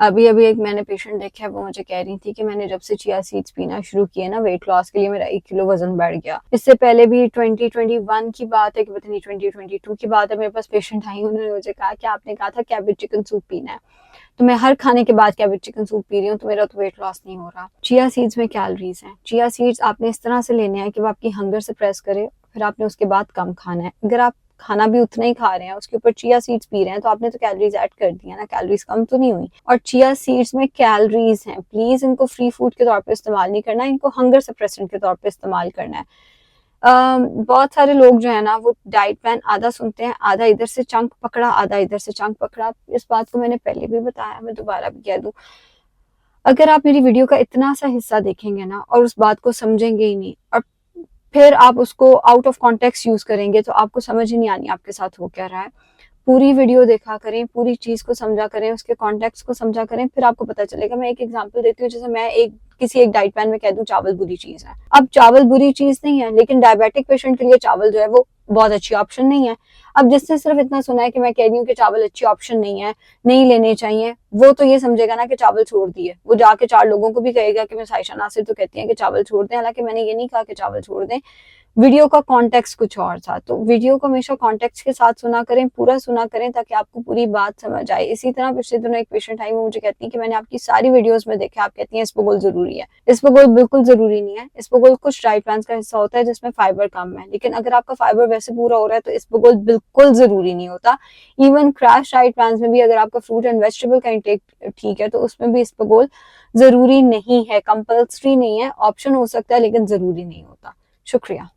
अभी अभी एक मैंने पेशेंट देखा है, वो मुझे कह रही थी कि मैंने जब से चिया सीड्स पीना शुरू किए ना, वेट लॉस के लिए मेरा 1 किलो वजन बढ़ गया। इससे पहले भी 2021 की बात है कि पता नहीं 2022 की बात है, मेरे पास पेशेंट आई, उन्होंने मुझे कहा कि आपने कहा था कैबेज चिकन सूप पीना है, तो मैं हर खाने के बाद कैबेज चिकन सूप पी रही हूँ, तो मेरा तो वेट लॉस नहीं हो रहा। चिया सीड्स में कैलोरीज हैं। चिया सीड्स आपने इस तरह से लेने हैं कि वो आपकी हंगर से प्रेस करे, फिर आपने उसके बाद कम खाना है। अगर आप खाना भी उतना ही खा रहे हैं, उसके ऊपर चिया सीड्स पी रहे हैं, तो आपने तो कैलोरीज ऐड कर दी है ना, कैलोरीज कम तो नहीं हुई। और चिया सीड्स में कैलोरीज हैं, प्लीज इनको फ्री फूड के तौर पे इस्तेमाल नहीं करना, इनको हंगर सप्रेसेंट के तौर पे इस्तेमाल करना है। बहुत सारे लोग जो है ना, वो डाइट प्लान आधा सुनते हैं, आधा इधर से चंक पकड़ा, आधा इधर से चंक पकड़ा। इस बात को मैंने पहले भी बताया, मैं दोबारा भी कह दूं, अगर आप मेरी वीडियो का इतना सा हिस्सा देखेंगे ना और उस बात को समझेंगे ही नहीं, और फिर आप उसको आउट ऑफ कॉन्टेक्स्ट यूज करेंगे, तो आपको समझ ही नहीं आनी आपके साथ हो क्या रहा है। पूरी वीडियो देखा करें, पूरी चीज को समझा करें, उसके कॉन्टेक्स्ट को समझा करें, फिर आपको पता चलेगा। मैं एक एग्जांपल देती हूँ, जैसे मैं किसी एक डाइट प्लान में कह दूं चावल बुरी चीज है। अब चावल बुरी चीज नहीं है, लेकिन डायबिटिक पेशेंट के लिए चावल जो है वो बहुत अच्छी ऑप्शन नहीं है। अब जिसने सिर्फ इतना सुना है कि मैं कह रही हूँ कि चावल अच्छी ऑप्शन नहीं है, नहीं लेने चाहिए, वो तो ये समझेगा ना कि चावल छोड़ दिए, वो जाके 4 लोगों को भी कहेगा कि मैं साइशा नासिर तो कहती है कि चावल छोड़ दें, हालांकि मैंने ये नहीं कहा कि चावल छोड़ दें। वीडियो का कॉन्टेक्स्ट कुछ और था, तो वीडियो को हमेशा कॉन्टेक्स्ट के साथ सुना करें, पूरा सुना करें, ताकि आपको पूरी बात समझ आए। इसी तरह पिछले दिनों एक पेशेंट आई, वो मुझे कहती है कि मैंने आपकी सारी वीडियोस में देखा, आप कहती हैं इसबगोल जरूरी है। इसबगोल बिल्कुल जरूरी नहीं है। इसबगोल कुछ डाइट प्लान का हिस्सा होता है जिसमें फाइबर कम है, लेकिन अगर आपका फाइबर वैसे पूरा हो रहा है तो इसबगोल बिल्कुल जरूरी नहीं होता। इवन क्रैश डाइट प्लान में भी अगर आपका फ्रूट एंड वेजिटेबल का इंटेक ठीक है, तो उसमें भी इसबगोल जरूरी नहीं है, कंपल्सरी नहीं है, ऑप्शन हो सकता है लेकिन जरूरी नहीं होता। शुक्रिया।